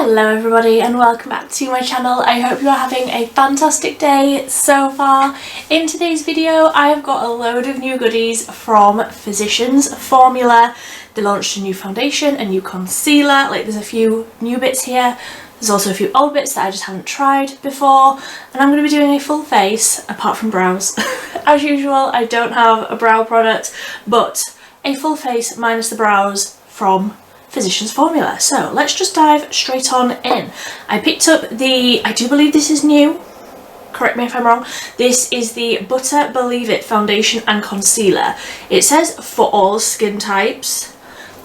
Hello everybody and welcome back to my channel. I hope you are having a fantastic day so far. In today's video I have got a load of new goodies from Physicians Formula. They launched a new foundation, a new concealer, like there's a few new bits here. There's also a few old bits that I just haven't tried before, and I'm going to be doing a full face apart from brows. As usual, I don't have a brow product, but a full face minus the brows from Physicians Formula. So let's just dive straight on in. I picked up I do believe this is new, correct me if I'm wrong, this is the Butter Believe It foundation and concealer. It says for all skin types,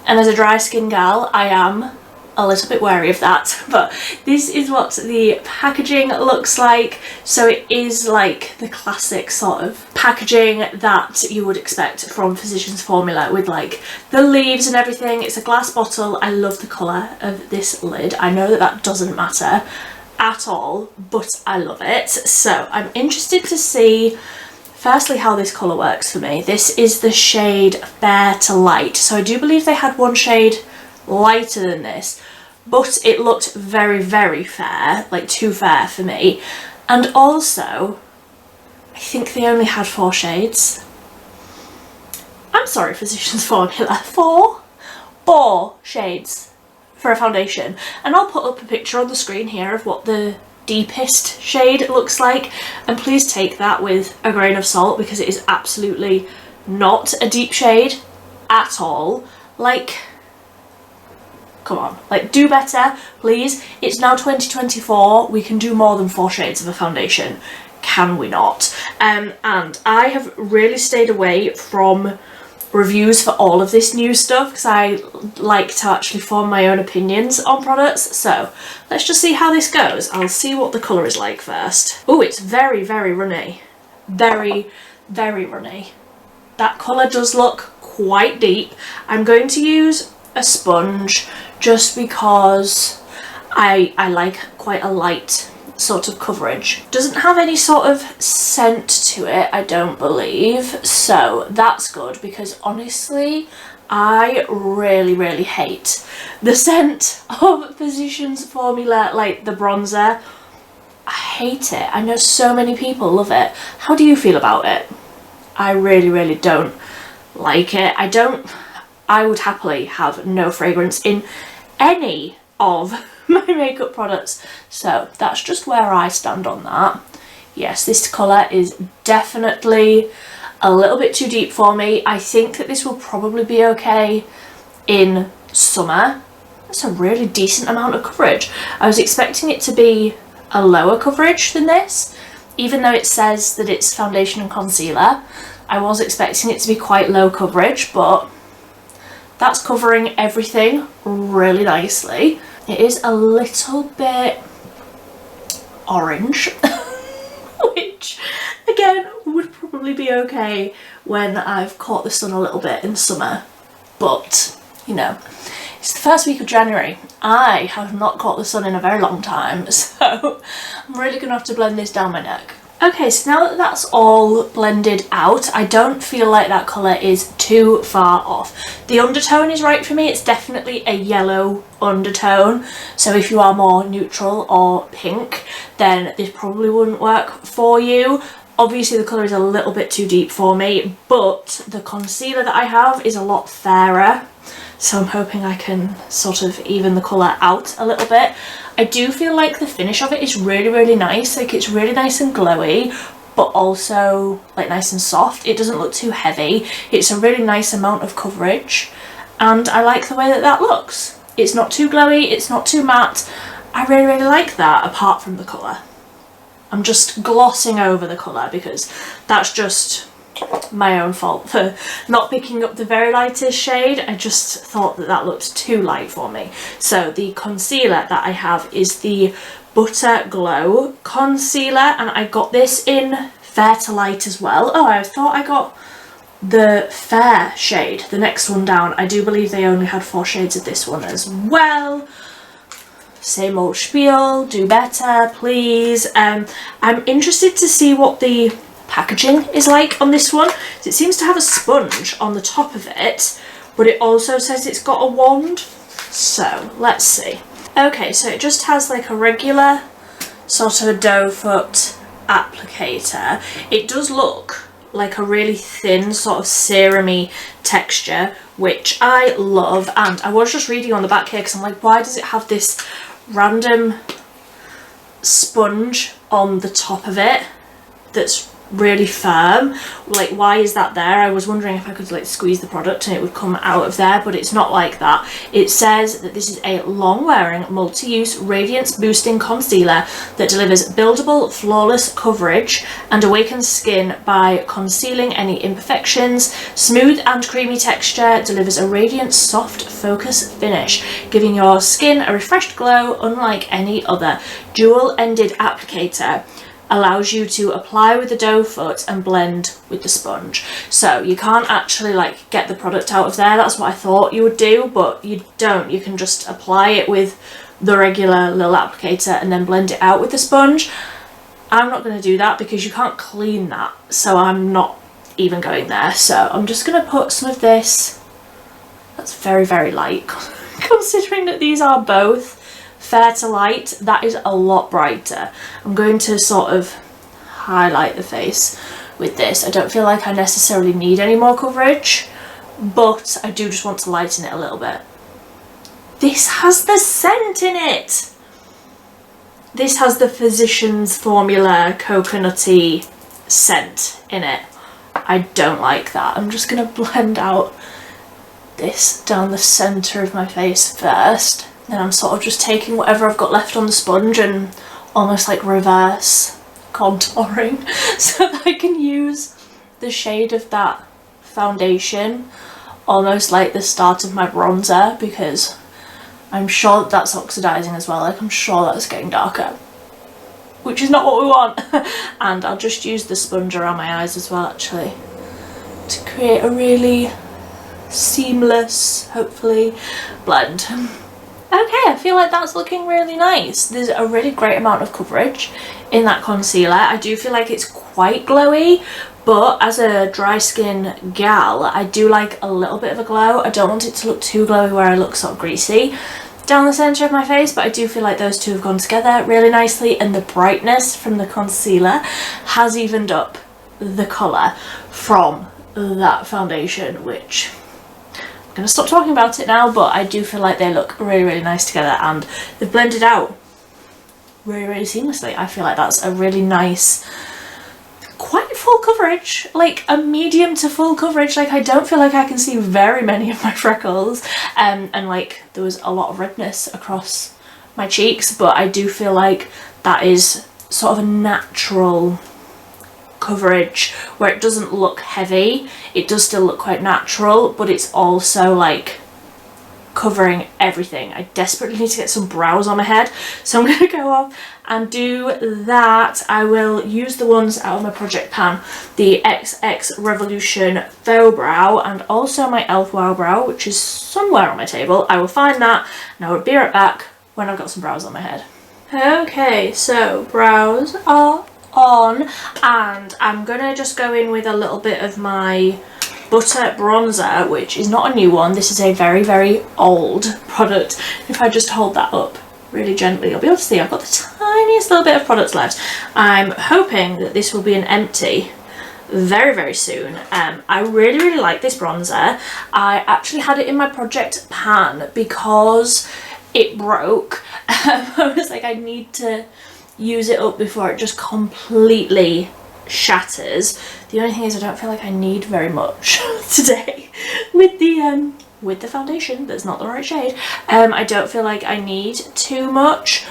and as a dry skin gal I am a little bit wary of that, but this is what the packaging looks like. So it is like the classic sort of packaging that you would expect from Physicians Formula with like the leaves and everything. It's a glass bottle. I love the colour of this lid. I know that that doesn't matter at all, but I love it. So I'm interested to see firstly how this colour works for me. This is the shade Fair to Light. So I do believe they had one shade lighter than this, but it looked very, very fair, like too fair for me. And also, I think they only had 4 shades. I'm sorry, Physicians Formula, 4 shades for a foundation. And I'll put up a picture on the screen here of what the deepest shade looks like, and please take that with a grain of salt because it is absolutely not a deep shade at all. Like, come on, like do better, please. It's now 2024, we can do more than 4 shades of a foundation, can we not? And I have really stayed away from reviews for all of this new stuff because I like to actually form my own opinions on products. So let's just see how this goes. I'll see what the colour is like first. Oh, it's very, very runny. Very, very runny. That colour does look quite deep. I'm going to use a sponge just because I like quite a light sort of coverage. Doesn't have any sort of scent to it, I don't believe, so that's good because honestly I really, really hate the scent of Physicians Formula, like the bronzer. I hate it. I know so many people love it. How do you feel about it? I really, really don't like it. I would happily have no fragrance in any of my makeup products. So that's just where I stand on that. Yes, this colour is definitely a little bit too deep for me. I think that this will probably be okay in summer. That's a really decent amount of coverage. I was expecting it to be a lower coverage than this, even though it says that it's foundation and concealer. I was expecting it to be quite low coverage, but that's covering everything really nicely. It is a little bit orange, which again would probably be okay when I've caught the sun a little bit in summer. But, you know, it's the first week of January. I have not caught the sun in a very long time, so I'm really gonna have to blend this down my neck. Okay, so now that that's all blended out, I don't feel like that colour is too far off. The undertone is right for me. It's definitely a yellow undertone, so if you are more neutral or pink, then this probably wouldn't work for you. Obviously the colour is a little bit too deep for me, but the concealer that I have is a lot fairer, so I'm hoping I can sort of even the colour out a little bit. I do feel like the finish of it is really, really nice. Like it's really nice and glowy, but also like nice and soft. It doesn't look too heavy. It's a really nice amount of coverage, and I like the way that that looks. It's not too glowy, it's not too matte. I really, really like that, apart from the colour. I'm just glossing over the colour because that's just my own fault for not picking up the very lightest shade. I just thought that that looked too light for me. So the concealer that I have is the Butter Glow concealer, and I got this in Fair to Light as well. Oh, I thought I got the fair shade, the next one down. I do believe they only had 4 shades of this one as well. Same old spiel, do better please. I'm interested to see what the packaging is like on this one. It seems to have a sponge on the top of it, but it also says it's got a wand, so let's see. Okay, so it just has like a regular sort of a doe foot applicator. It does look like a really thin sort of serum-y texture, which I love. And I was just reading on the back here because I'm like, why does it have this random sponge on the top of it that's really firm? Like, why is that there? I was wondering if I could like squeeze the product and it would come out of there, but it's not like that. It says that this is a long-wearing multi-use radiance boosting concealer that delivers buildable flawless coverage and awakens skin by concealing any imperfections. Smooth and creamy texture, delivers a radiant soft focus finish, giving your skin a refreshed glow unlike any other. Dual-ended applicator allows you to apply with the doe foot and blend with the sponge. So you can't actually like get the product out of there. That's what I thought you would do, but you don't. You can just apply it with the regular little applicator and then blend it out with the sponge. I'm not going to do that because you can't clean that, so I'm not even going there. So I'm just going to put some of this. That's very, very light considering that these are both fair to light. That is a lot brighter. I'm going to sort of highlight the face with this. I don't feel like I necessarily need any more coverage, but I do just want to lighten it a little bit. This has the scent in it. This has the Physicians Formula coconutty scent in it. I don't like that. I'm just going to blend out this down the centre of my face first. Then I'm sort of just taking whatever I've got left on the sponge and almost like reverse contouring so that I can use the shade of that foundation almost like the start of my bronzer, because I'm sure that that's oxidizing as well. Like, I'm sure that's getting darker, which is not what we want. And I'll just use the sponge around my eyes as well, actually, to create a really seamless, hopefully, blend. Okay, I feel like that's looking really nice. There's a really great amount of coverage in that concealer. I do feel like it's quite glowy, but as a dry skin gal, I do like a little bit of a glow. I don't want it to look too glowy where I look sort of greasy down the centre of my face, but I do feel like those two have gone together really nicely, and the brightness from the concealer has evened up the colour from that foundation, which I'm going to stop talking about it now, but I do feel like they look really, really nice together, and they've blended out really, really seamlessly. I feel like that's a really nice, quite full coverage, like a medium to full coverage. Like, I don't feel like I can see very many of my freckles, and like there was a lot of redness across my cheeks, but I do feel like that is sort of a natural coverage where it doesn't look heavy. It does still look quite natural, but it's also like covering everything. I desperately need to get some brows on my head, so I'm going to go off and do that. I will use the ones out of my project pan, the XX Revolution Faux Brow and also my e.l.f. Wow Brow, which is somewhere on my table. I will find that and I will be right back when I've got some brows on my head. Okay, so brows are on, and I'm gonna just go in with a little bit of my Butter bronzer, which is not a new one. This is a very, very old product. If I just hold that up really gently, you'll be able to see I've got the tiniest little bit of product left. I'm hoping that this will be an empty very, very soon. I really, really like this bronzer. I actually had it in my project pan because it broke. I was like, I need to use it up before it just completely shatters. The only thing is I don't feel like I need very much today with the foundation. That's not the right shade. I don't feel like I need too much.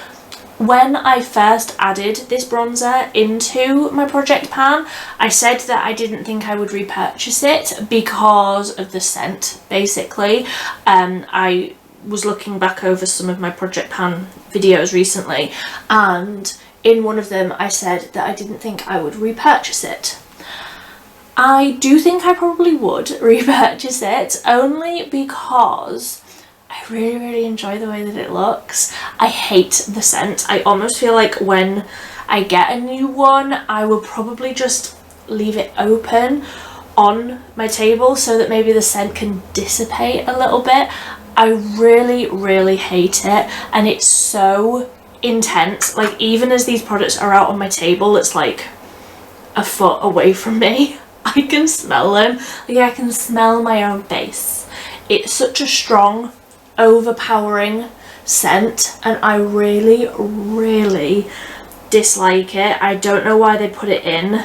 When I first added this bronzer into my project pan, I said that I didn't think I would repurchase it because of the scent, basically. I was looking back over some of my project pan videos recently, and in one of them I said that I didn't think I would repurchase it. I do think I probably would repurchase it, only because I really, really enjoy the way that it looks. I hate the scent. I almost feel like when I get a new one, I will probably just leave it open on my table so that maybe the scent can dissipate a little bit. I really hate it, and it's so intense. Like, even as these products are out on my table, it's like a foot away from me. I can smell them. Like, I can smell my own face. It's such a strong, overpowering scent, and I really dislike it. I don't know why they put it in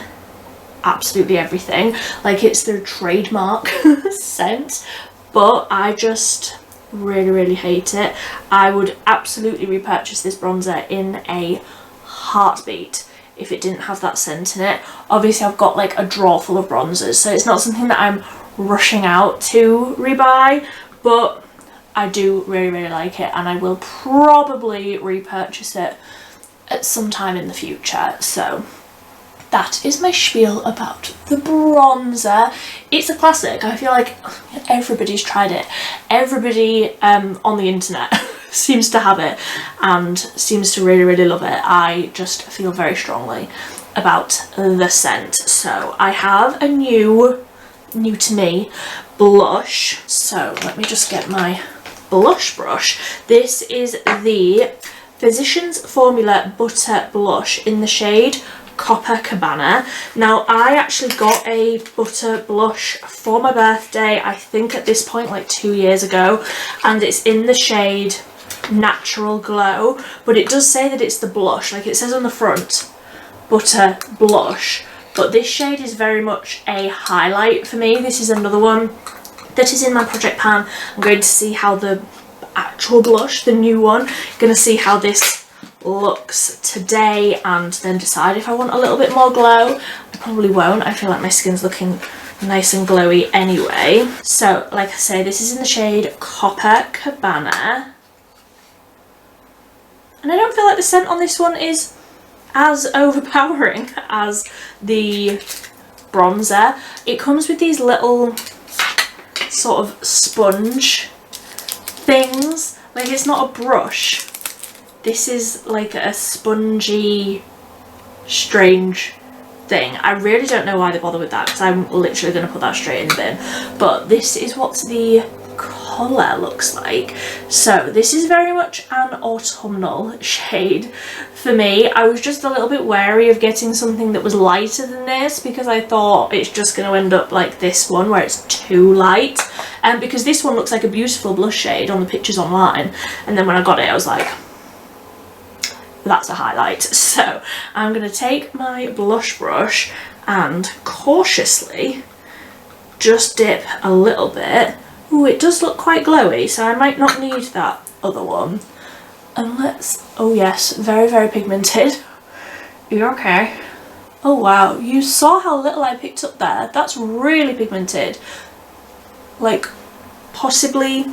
absolutely everything. Like, it's their trademark scent, but I just really hate it. I would absolutely repurchase this bronzer in a heartbeat if it didn't have that scent in it. Obviously I've got like a drawer full of bronzers, so it's not something that I'm rushing out to rebuy, but I do really like it, and I will probably repurchase it at some time in the future. So that is my spiel about the bronzer. It's a classic. I feel like everybody's tried it. Everybody on the internet seems to have it and seems to really love it. I just feel very strongly about the scent. So I have a new to me blush. So let me just get my blush brush. This is the Physicians Formula Butter Blush in the shade Copacabana. Now, I actually got a butter blush for my birthday, I think at this point like 2 years ago, and it's in the shade Natural Glow, but it does say that it's the blush. Like, it says on the front butter blush, but this shade is very much a highlight for me. This is another one that is in my project pan. I'm going to see how the actual blush, the new one, going to see how this looks today and then decide if I want a little bit more glow. I probably won't. I feel like my skin's looking nice and glowy anyway. So like I say, this is in the shade Copacabana, and I don't feel like the scent on this one is as overpowering as the bronzer. It comes with these little sort of sponge things. Like, it's not a brush. This is like a spongy, strange thing. I really don't know why they bother with that, because I'm literally going to put that straight in the bin. But this is what the colour looks like. So this is very much an autumnal shade for me. I was just a little bit wary of getting something that was lighter than this, because I thought it's just going to end up like this one where it's too light, and because this one looks like a beautiful blush shade on the pictures online, and then when I got it I was like, that's a highlight. So I'm going to take my blush brush and cautiously just dip a little bit. Ooh, it does look quite glowy, so I might not need that other one. And let's, oh yes, very pigmented. You're okay. Oh wow, you saw how little I picked up there. That's really pigmented. Like, possibly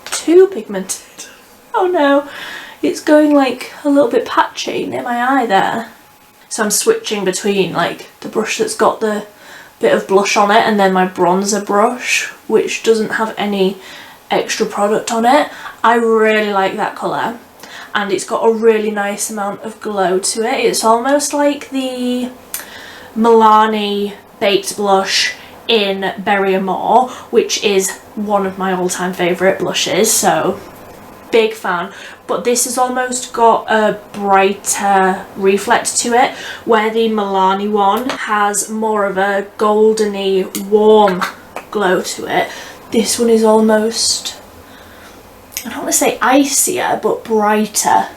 too pigmented. Oh no. It's going like a little bit patchy near my eye there. So I'm switching between like the brush that's got the bit of blush on it and then my bronzer brush, which doesn't have any extra product on it. I really like that colour, and it's got a really nice amount of glow to it. It's almost like the Milani Baked Blush in Berry Amore, which is one of my all-time favourite blushes, so big fan. But this has almost got a brighter reflect to it, where the Milani one has more of a goldeny warm glow to it. This one is almost, I don't want to say icier, but brighter.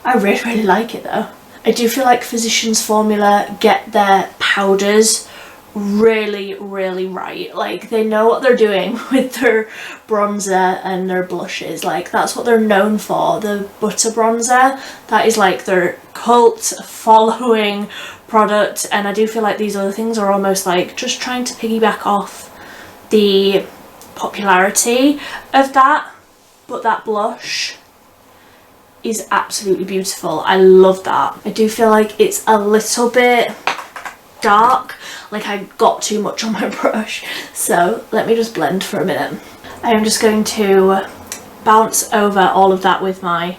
I really like it though. I do feel like Physicians Formula get their powders really right. Like, they know what they're doing with their bronzer and their blushes. Like, that's what they're known for. The butter bronzer, that is like their cult following product, and I do feel like these other things are almost like just trying to piggyback off the popularity of that. But that blush is absolutely beautiful. I love that. I do feel like it's a little bit dark, like I got too much on my brush, so let me just blend for a minute. I am just going to bounce over all of that with my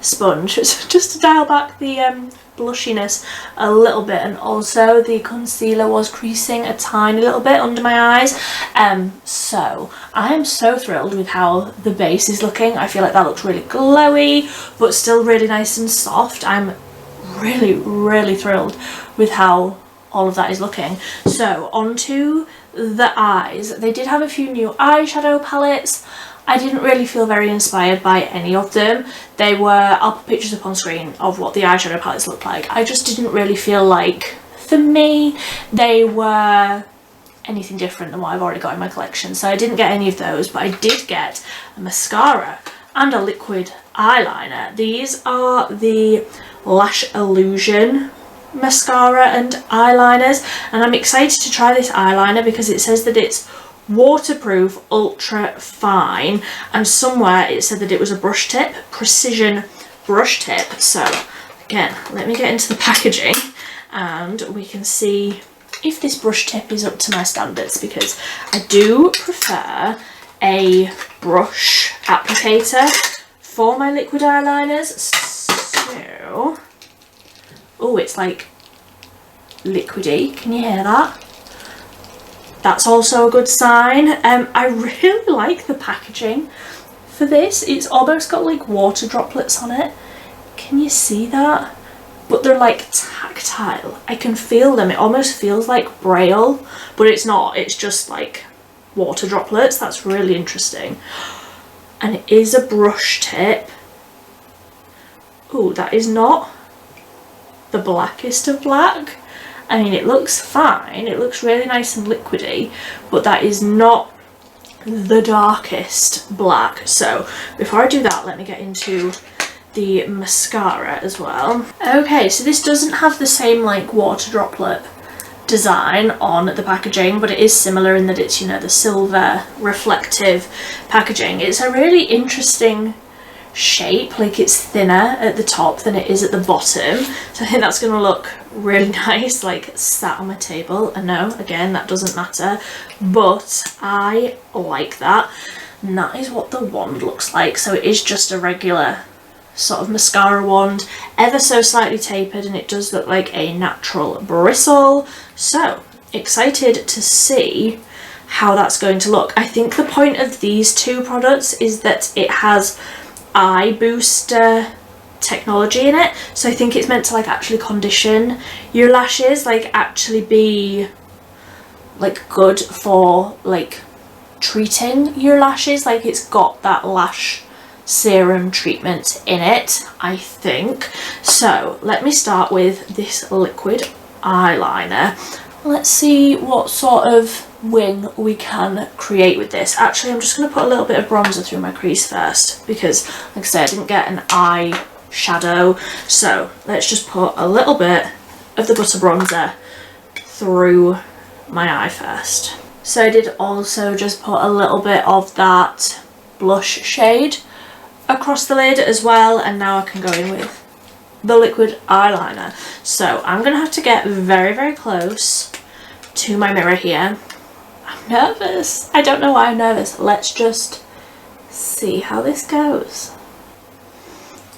sponge just to dial back the blushiness a little bit, and also the concealer was creasing a tiny little bit under my eyes. So I am so thrilled with how the base is looking. I feel like that looks really glowy but still really nice and soft. I'm really thrilled with how all of that is looking. So onto the eyes. They did have a few new eyeshadow palettes. I didn't really feel very inspired by any of them. They were, I'll put pictures up on screen of what the eyeshadow palettes look like. I just didn't really feel like, for me, they were anything different than what I've already got in my collection. So I didn't get any of those, but I did get a mascara and a liquid eyeliner. These are the Lash Illusion mascara and eyeliners, and I'm excited to try this eyeliner because it says that it's waterproof, ultra fine, and somewhere it said that it was a brush tip, precision brush tip. So again, let me get into the packaging and we can see if this brush tip is up to my standards, because I do prefer a brush applicator for my liquid eyeliners. So, oh, it's like liquidy, can you hear that? That's also a good sign. I really like the packaging for this. It's almost got like water droplets on it. Can you see that? But they're like tactile. I can feel them. It almost feels like Braille, but it's not. It's just like water droplets. That's really interesting. And it is a brush tip. Oh, that is not the blackest of black. I mean, it looks fine, it looks really nice and liquidy, but that is not the darkest black. So before I do that, let me get into the mascara as well. Okay, so this doesn't have the same like water droplet design on the packaging, but it is similar in that it's, you know, the silver reflective packaging. It's a really interesting shape, like it's thinner at the top than it is at the bottom, so I think that's going to look really nice like sat on my table. I know, again, that doesn't matter, but I like that. And that is what the wand looks like. So it is just a regular sort of mascara wand, ever so slightly tapered, and it does look like a natural bristle. So excited to see how that's going to look. I think the point of these two products is that it has eye booster technology in it, so I think it's meant to like actually condition your lashes, like actually be like good for like treating your lashes. Like it's got that lash serum treatment in it, I think. So let me start with this liquid eyeliner. Let's see what sort of wing we can create with this. Actually, I'm just going to put a little bit of bronzer through my crease first, because like I said, I didn't get an eye shadow, so let's just put a little bit of the butter bronzer through my eye first. So I did also just put a little bit of that blush shade across the lid as well, and now I can go in with the liquid eyeliner. So I'm gonna have to get very close to my mirror here. I'm nervous. I don't know why I'm nervous. Let's just see how this goes.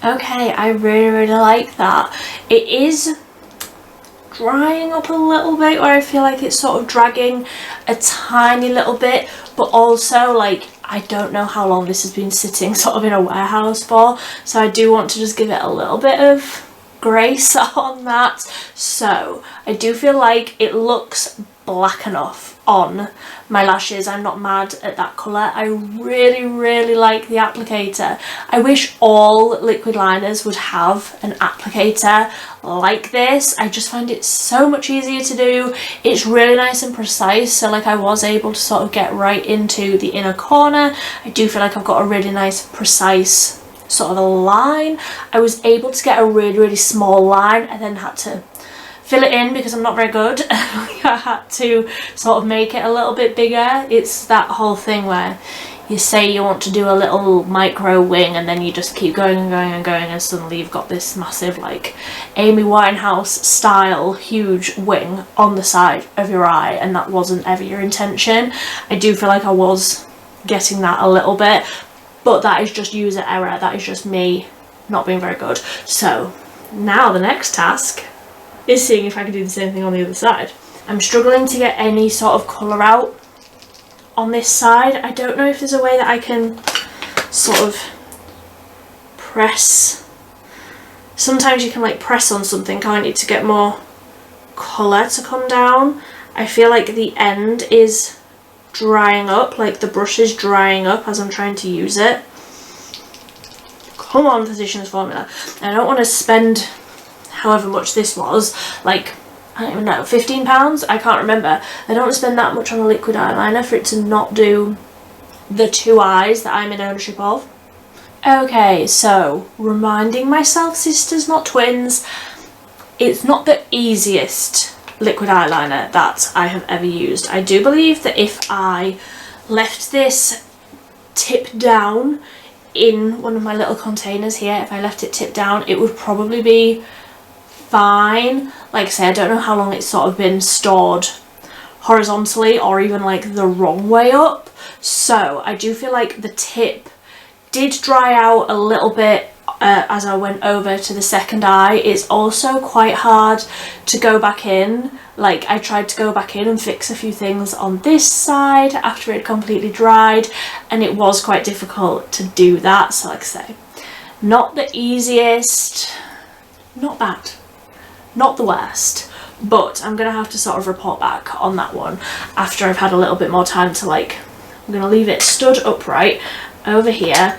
Okay, I really like that. It is drying up a little bit, where I feel like it's sort of dragging a tiny little bit, but also like I don't know how long this has been sitting sort of in a warehouse for, so I do want to just give it a little bit of grace on that. So I do feel like it looks black enough on my lashes. I'm not mad at that colour. I really like the applicator. I wish all liquid liners would have an applicator like this. I just find it so much easier to do. It's really nice and precise, so like I was able to sort of get right into the inner corner. I do feel like I've got a really nice precise sort of a line. I was able to get a really small line and then had to fill it in because I'm not very good. I had to sort of make it a little bit bigger. It's that whole thing where you say you want to do a little micro wing and then you just keep going and suddenly you've got this massive like Amy Winehouse style huge wing on the side of your eye, and that wasn't ever your intention. I do feel like I was getting that a little bit, but that is just user error. That is just me not being very good. So now the next task is seeing if I can do the same thing on the other side. I'm struggling to get any sort of colour out on this side. I don't know if there's a way that I can sort of press. Sometimes you can like press on something, can't you, to get more colour to come down. I feel like the end is drying up, like the brush is drying up as I'm trying to use it. Come on, Physicians Formula. I don't want to spend however much this was, like, I don't even know, £15? I can't remember. I don't want to spend that much on a liquid eyeliner for it to not do the two eyes that I'm in ownership of. Okay, so reminding myself, sisters, not twins, it's not the easiest liquid eyeliner that I have ever used. I do believe that if I left this tip down in one of my little containers here, if I left it tipped down, it would probably be fine. Like I say, I don't know how long it's sort of been stored horizontally or even like the wrong way up. So I do feel like the tip did dry out a little bit as I went over to the second eye. It's also quite hard to go back in. Like, I tried to go back in and fix a few things on this side after it completely dried, and it was quite difficult to do that. So like I say, not the easiest, not bad, not the worst, but I'm gonna have to sort of report back on that one after I've had a little bit more time to, like, I'm gonna leave it stood upright over here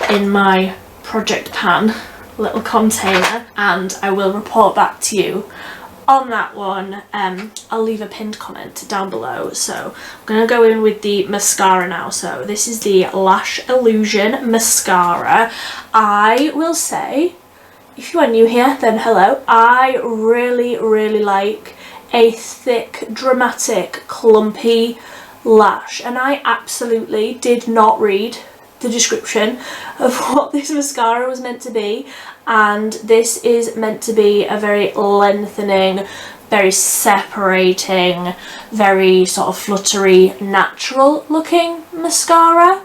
in my project pan little container, and I will report back to you on that one. I'll leave a pinned comment down below. So I'm gonna go in with the mascara now. So this is the Lash Illusion mascara. I will say, if you are new here, then hello. I really like a thick, dramatic, clumpy lash, and I absolutely did not read the description of what this mascara was meant to be, and this is meant to be a very lengthening, very separating, very sort of fluttery, natural looking mascara,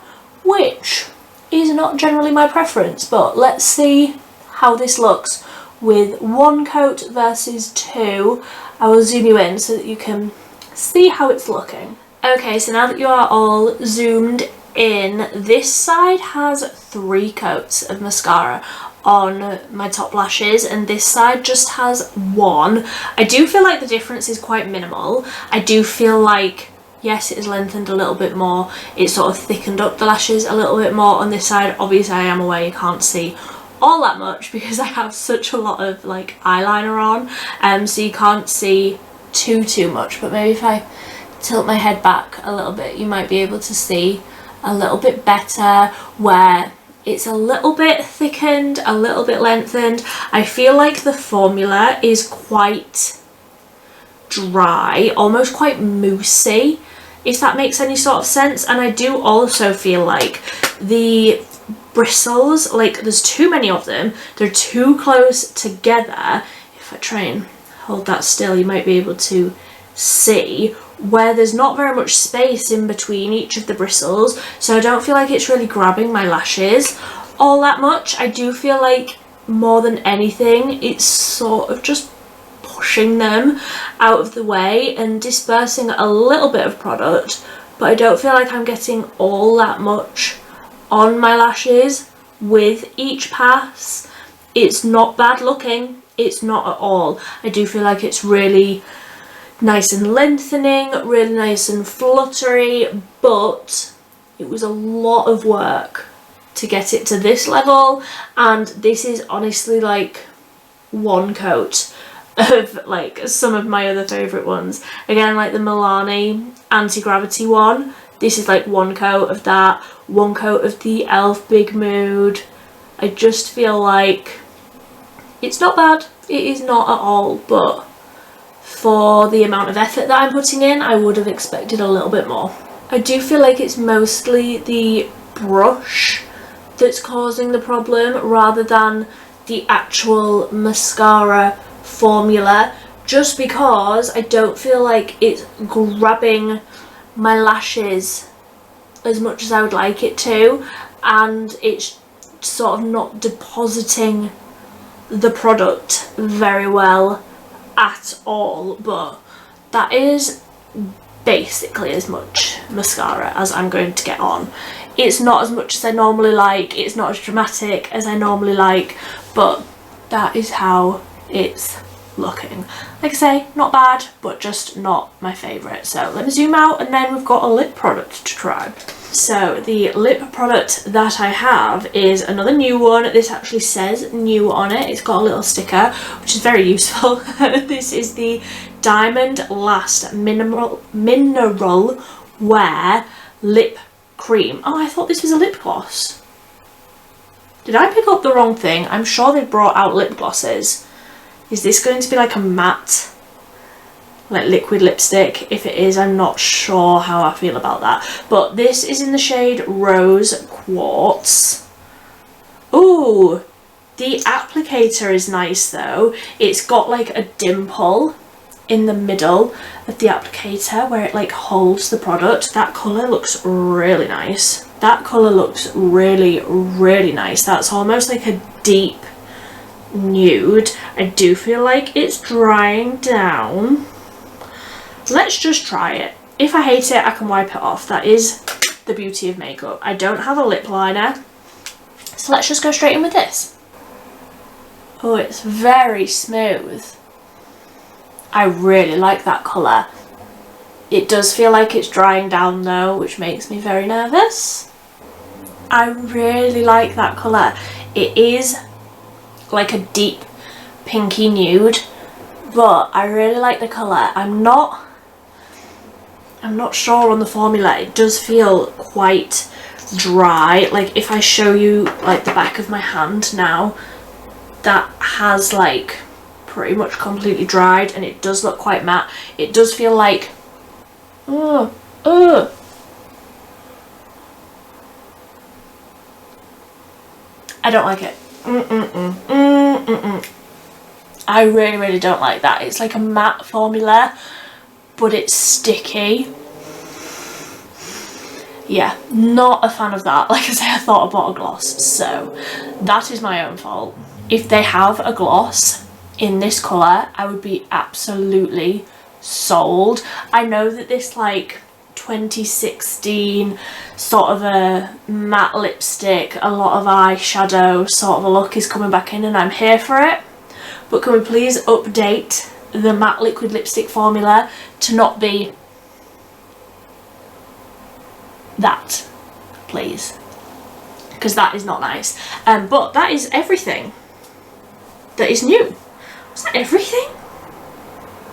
which is not generally my preference. But let's see how this looks with one coat versus two. I will zoom you in so that you can see how it's looking. Okay, so now that you are all zoomed in, this side has 3 coats of mascara on my top lashes, and this side just has 1. I do feel like the difference is quite minimal. I do feel like, yes, it has lengthened a little bit more, it sort of thickened up the lashes a little bit more on this side. Obviously I am aware you can't see all that much because I have such a lot of like eyeliner on, so you can't see too much, but maybe if I tilt my head back a little bit you might be able to see a little bit better where it's a little bit thickened, a little bit lengthened. I feel like the formula is quite dry, almost quite moussey, if that makes any sort of sense. And I do also feel like the bristles, like there's too many of them, they're too close together. If I try and hold that still, you might be able to see where there's not very much space in between each of the bristles, so I don't feel like it's really grabbing my lashes all that much. I do feel like more than anything it's sort of just pushing them out of the way and dispersing a little bit of product, but I don't feel like I'm getting all that much on my lashes with each pass. It's not bad looking, it's not at all. I do feel like it's really nice and lengthening, really nice and fluttery, but it was a lot of work to get it to this level, and this is honestly like 1 coat of like some of my other favourite ones. Again, like the Milani anti-gravity one, this is like 1 coat of that, 1 coat of the e.l.f. Big Mood. I just feel like it's not bad, it is not at all, but for the amount of effort that I'm putting in, I would have expected a little bit more. I do feel like it's mostly the brush that's causing the problem rather than the actual mascara formula, just because I don't feel like it's grabbing my lashes as much as I would like it to, and it's sort of not depositing the product very well at all, but that is basically as much mascara as I'm going to get on. It's not as much as I normally like, it's not as dramatic as I normally like, but that is how it's looking. Like I say, not bad, but just not my favourite. So let me zoom out, and then we've got a lip product to try. So the lip product that I have is another new one. This actually says new on it. It's got a little sticker, which is very useful. This is the Diamond Last Mineral Wear Lip Cream. Oh, I thought this was a lip gloss. Did I pick up the wrong thing? I'm sure they brought out lip glosses. Is this going to be like a matte, like liquid lipstick? If it is, I'm not sure how I feel about that. But this is in the shade Rose Quartz. Ooh, the applicator is nice though. It's got like a dimple in the middle of the applicator where it like holds the product. That colour looks really nice. That colour looks really, really nice. That's almost like a deep nude. I do feel like it's drying down. Let's just try it. If I hate it, I can wipe it off. That is the beauty of makeup. I don't have a lip liner, so let's just go straight in with this. Oh, it's very smooth. I really like that colour. It does feel like it's drying down though, which makes me very nervous. I really like that colour. It is like a deep pinky nude, but I really like the colour. I'm not sure on the formula. It does feel quite dry. Like if I show you like the back of my hand now, that has like pretty much completely dried, and it does look quite matte. It does feel like I don't like it. I really, really don't like that. It's like a matte formula, but it's sticky. Yeah, not a fan of that. Like I say, I thought I bought a gloss, so that is my own fault. If they have a gloss in this colour, I would be absolutely sold. I know that this like 2016 sort of a matte lipstick, a lot of eyeshadow sort of a look is coming back in, and I'm here for it. But can we please update the matte liquid lipstick formula to not be that, please, because that is not nice. But that is everything that is new. Was that everything?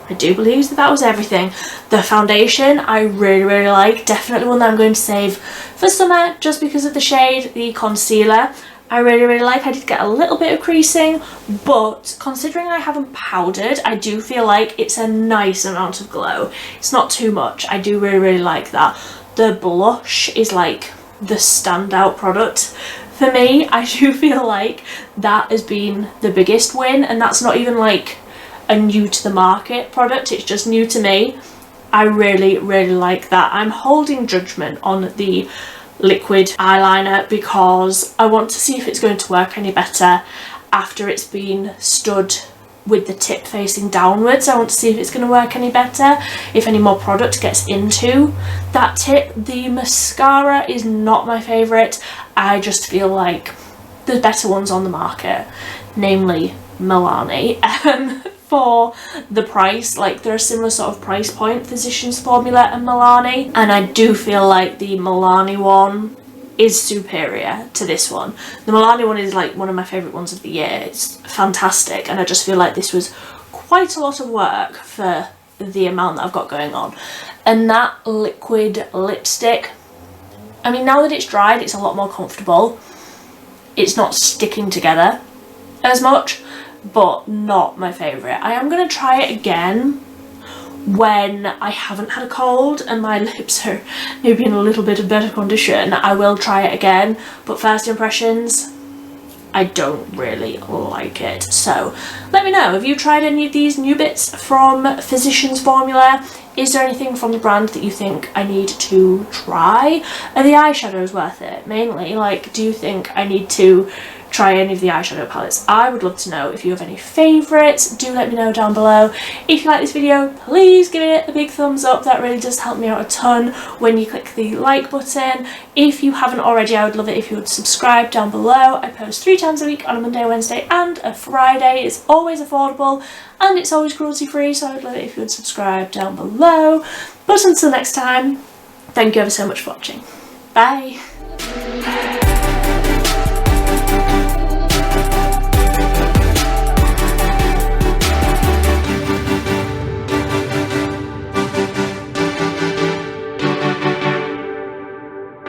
I do believe that was everything. The foundation I really, really like. Definitely one that I'm going to save for summer just because of the shade. The concealer I really, really like. I did get a little bit of creasing, but considering I haven't powdered, I do feel like it's a nice amount of glow. It's not too much. I do really, really like that. The blush is like the standout product for me. I do feel like that has been the biggest win, and that's not even like a new to the market product, it's just new to me. I really, really like that. I'm holding judgment on the liquid eyeliner because I want to see if it's going to work any better after it's been stood with the tip facing downwards. I want to see if it's going to work any better, if any more product gets into that tip. The mascara is not my favourite. I just feel like there's better ones on the market, namely Milani. For the price, like they're a similar sort of price point, Physicians Formula and Milani, and I do feel like the Milani one is superior to this one. The Milani one is like one of my favourite ones of the year. It's fantastic, and I just feel like this was quite a lot of work for the amount that I've got going on. And that liquid lipstick, I mean, now that it's dried, it's a lot more comfortable. It's not sticking together as much, but not my favourite. I am going to try it again when I haven't had a cold and my lips are maybe in a little bit of better condition. I will try it again, but first impressions, I don't really like it. So let me know, have you tried any of these new bits from Physicians Formula? Is there anything from the brand that you think I need to try? Are the eyeshadows worth it? Mainly, like, do you think I need to try any of the eyeshadow palettes? I would love to know if you have any favourites. Do let me know down below. If you like this video, please give it a big thumbs up. That really does help me out a ton when you click the like button. If you haven't already, I would love it if you would subscribe down below. I post 3 times a week on a Monday, Wednesday and a Friday. It's always affordable and it's always cruelty free, so I would love it if you would subscribe down below. But until next time, thank you ever so much for watching. Bye!